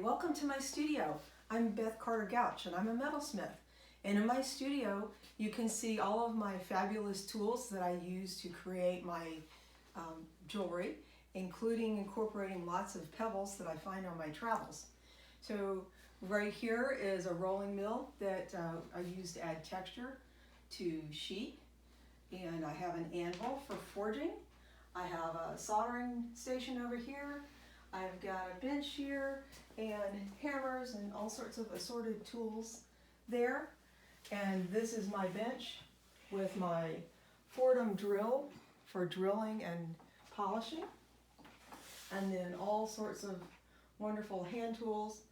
Welcome to my studio. I'm Beth Gautsch and I'm a metalsmith. And in my studio you can see all of my fabulous tools that I use to create my jewelry, including incorporating lots of pebbles that I find on my travels. So right here is a rolling mill that I use to add texture to sheet, and I have an anvil for forging. I have a soldering station over here. I've got a bench here and hammers and all sorts of assorted tools there. And this is my bench with my Fordham drill for drilling and polishing. And then all sorts of wonderful hand tools.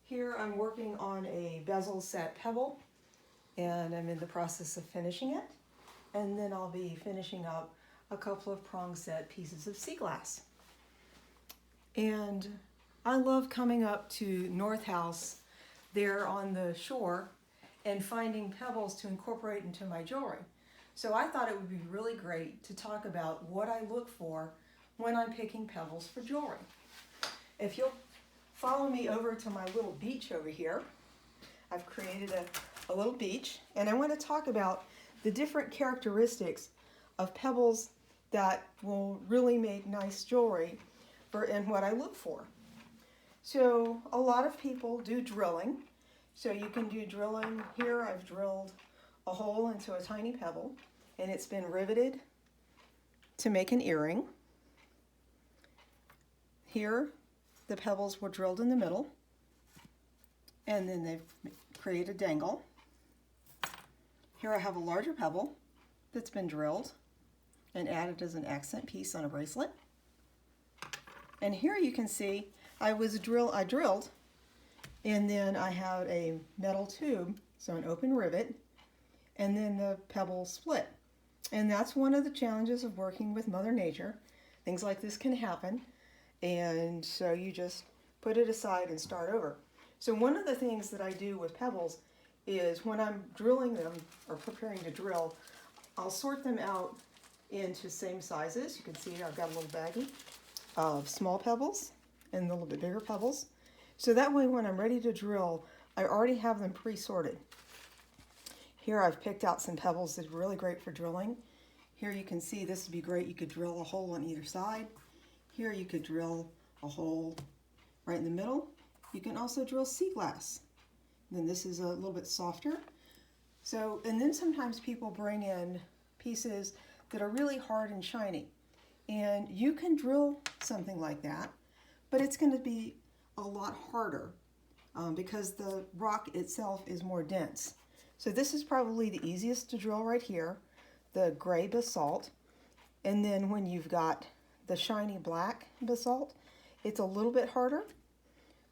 Here I'm working on a bezel set pebble, and I'm in the process of finishing it. And then I'll be finishing up a couple of prong set pieces of sea glass. And I love coming up to North House there on the shore and finding pebbles to incorporate into my jewelry. So I thought it would be really great to talk about what I look for when I'm picking pebbles for jewelry. If you'll follow me over to my little beach over here, I've created a little beach, and I want to talk about the different characteristics of pebbles that will really make nice jewelry and what I look for. So a lot of people do drilling. So you can do drilling. Here I've drilled a hole into a tiny pebble, and it's been riveted to make an earring. Here the pebbles were drilled in the middle, and then they've created a dangle. Here I have a larger pebble that's been drilled and added as an accent piece on a bracelet. And here you can see I drilled, and then I had a metal tube, so an open rivet, and then the pebble split. And that's one of the challenges of working with Mother Nature. Things like this can happen, and so you just put it aside and start over. So one of the things that I do with pebbles is when I'm drilling them or preparing to drill, I'll sort them out into same sizes. You can see I've got a little baggie of small pebbles and a little bit bigger pebbles. So that way when I'm ready to drill, I already have them pre-sorted. Here I've picked out some pebbles that are really great for drilling. Here you can see this would be great. You could drill a hole on either side. Here you could drill a hole right in the middle. You can also drill sea glass. Then this is a little bit softer. So, and then sometimes people bring in pieces that are really hard and shiny. And you can drill something like that, but it's going to be a lot harder because the rock itself is more dense. So this is probably the easiest to drill right here, the gray basalt. And then when you've got the shiny black basalt, it's a little bit harder,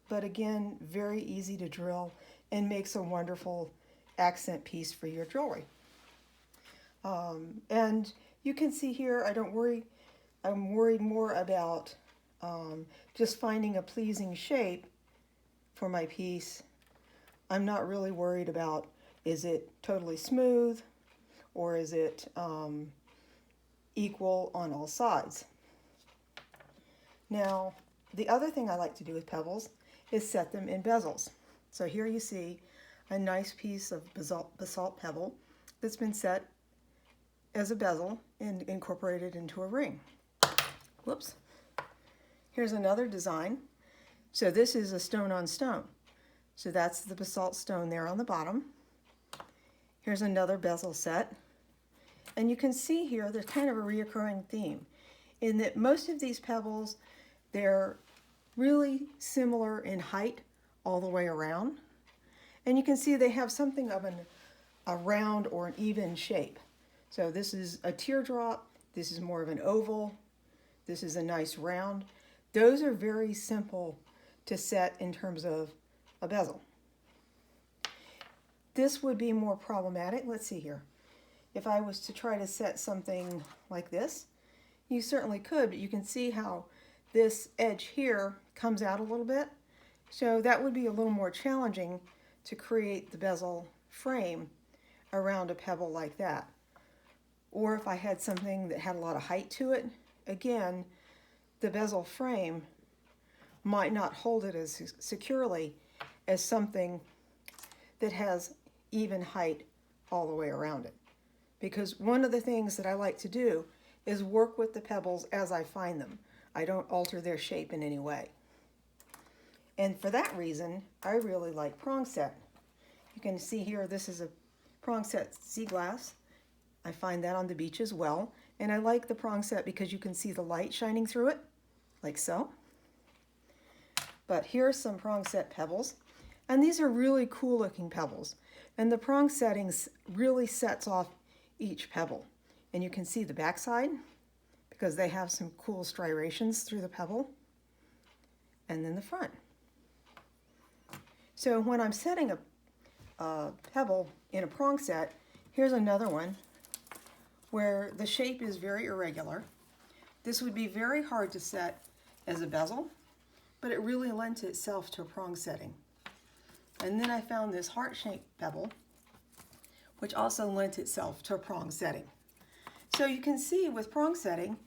but again, very easy to drill and makes a wonderful accent piece for your jewelry. And you can see here, I'm worried more about just finding a pleasing shape for my piece. I'm not really worried about, is it totally smooth or is it equal on all sides? Now, the other thing I like to do with pebbles is set them in bezels. So here you see a nice piece of basalt pebble that's been set as a bezel and incorporated into a ring. Whoops. Here's another design. So this is a stone on stone. So that's the basalt stone there on the bottom. Here's another bezel set. And you can see here there's kind of a reoccurring theme in that most of these pebbles, they're really similar in height all the way around. And you can see they have something of a round or an even shape. So this is a teardrop. This is more of an oval. This is a nice round. Those are very simple to set in terms of a bezel. This would be more problematic. Let's see here. If I was to try to set something like this, you certainly could, but you can see how this edge here comes out a little bit. So that would be a little more challenging to create the bezel frame around a pebble like that. Or if I had something that had a lot of height to it, again, the bezel frame might not hold it as securely as something that has even height all the way around it. Because one of the things that I like to do is work with the pebbles as I find them. I don't alter their shape in any way. And for that reason, I really like prong set. You can see here, this is a prong set sea glass. I find that on the beach as well. And I like the prong set because you can see the light shining through it, like so. But here are some prong set pebbles. And these are really cool looking pebbles. And the prong settings really sets off each pebble. And you can see the backside because they have some cool striations through the pebble. And then the front. So when I'm setting a pebble in a prong set, here's another one where the shape is very irregular. This would be very hard to set as a bezel, but it really lent itself to a prong setting. And then I found this heart-shaped pebble, which also lent itself to a prong setting. So you can see with prong setting,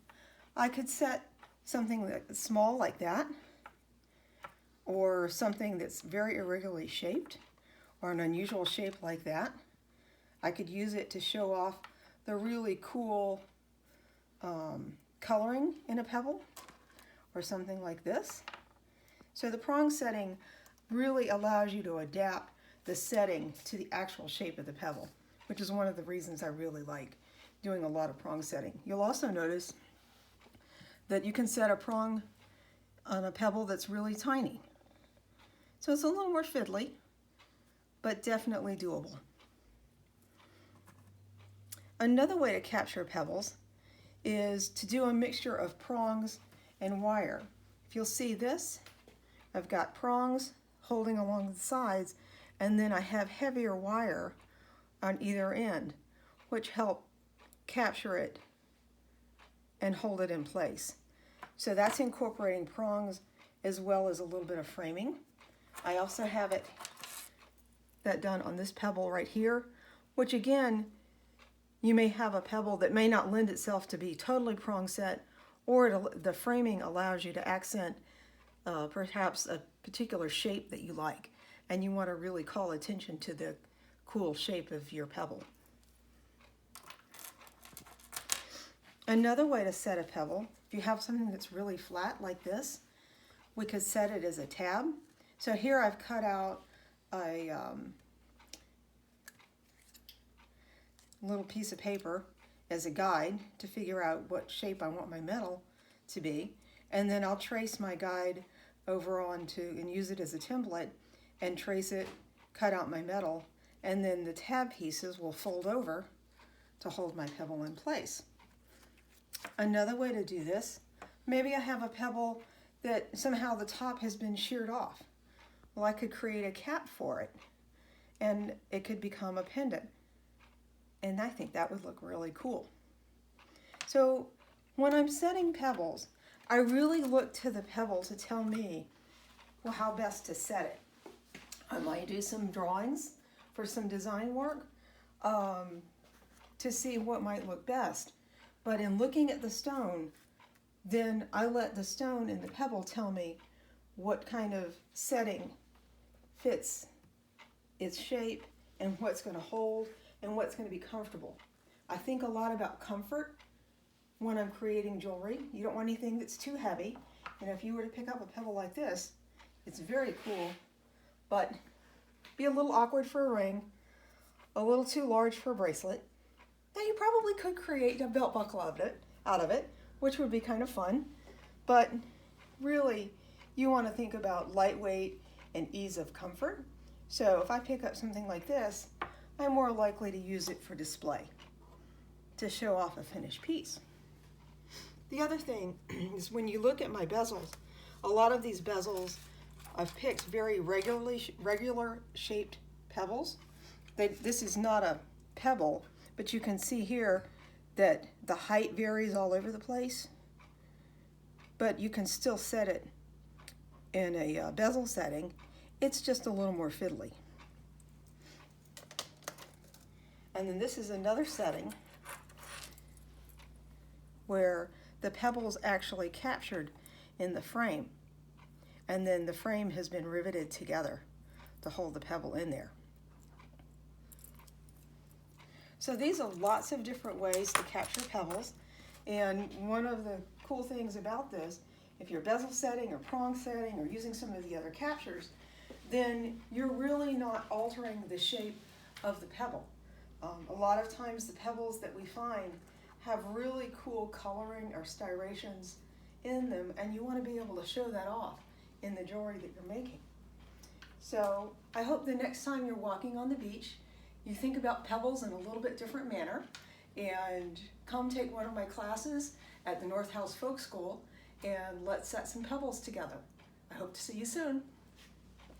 I could set something that's small like that, or something that's very irregularly shaped, or an unusual shape like that. I could use it to show off the really cool coloring in a pebble, or something like this. So the prong setting really allows you to adapt the setting to the actual shape of the pebble, which is one of the reasons I really like doing a lot of prong setting. You'll also notice that you can set a prong on a pebble that's really tiny. So it's a little more fiddly, but definitely doable. Another way to capture pebbles is to do a mixture of prongs and wire. If you'll see this, I've got prongs holding along the sides, and then I have heavier wire on either end, which help capture it and hold it in place. So that's incorporating prongs as well as a little bit of framing. I also have that done on this pebble right here, which again, you may have a pebble that may not lend itself to be totally prong set, or the framing allows you to accent perhaps a particular shape that you like, and you want to really call attention to the cool shape of your pebble. Another way to set a pebble, if you have something that's really flat like this, we could set it as a tab. So here I've cut out a little piece of paper as a guide to figure out what shape I want my metal to be, and then I'll trace my guide over onto and use it as a template and trace it, cut out my metal, and then the tab pieces will fold over to hold my pebble in place. Another way to do this, maybe I have a pebble that somehow the top has been sheared off. Well, I could create a cap for it, and it could become a pendant. And I think that would look really cool. So when I'm setting pebbles, I really look to the pebble to tell me, well, how best to set it. I might do some drawings for some design work to see what might look best. But in looking at the stone, then I let the stone and the pebble tell me what kind of setting fits its shape and what's going to hold and what's going to be comfortable. I think a lot about comfort when I'm creating jewelry. You don't want anything that's too heavy. And if you were to pick up a pebble like this, it's very cool, but be a little awkward for a ring, a little too large for a bracelet. Now you probably could create a belt buckle out of it, which would be kind of fun, but really you want to think about lightweight and ease of comfort. So if I pick up something like this, I'm more likely to use it for display, to show off a finished piece. The other thing is when you look at my bezels, a lot of these bezels, I've picked very regular shaped pebbles. This is not a pebble, but you can see here that the height varies all over the place, but you can still set it in a bezel setting. It's just a little more fiddly. And then this is another setting where the pebble is actually captured in the frame. and then the frame has been riveted together to hold the pebble in there. So these are lots of different ways to capture pebbles, and one of the cool things about this, if you're bezel setting or prong setting or using some of the other captures, then you're really not altering the shape of the pebble. A lot of times the pebbles that we find have really cool coloring or styrations in them, and you want to be able to show that off in the jewelry that you're making. So I hope the next time you're walking on the beach, you think about pebbles in a little bit different manner, and come take one of my classes at the North House Folk School, and let's set some pebbles together. I hope to see you soon.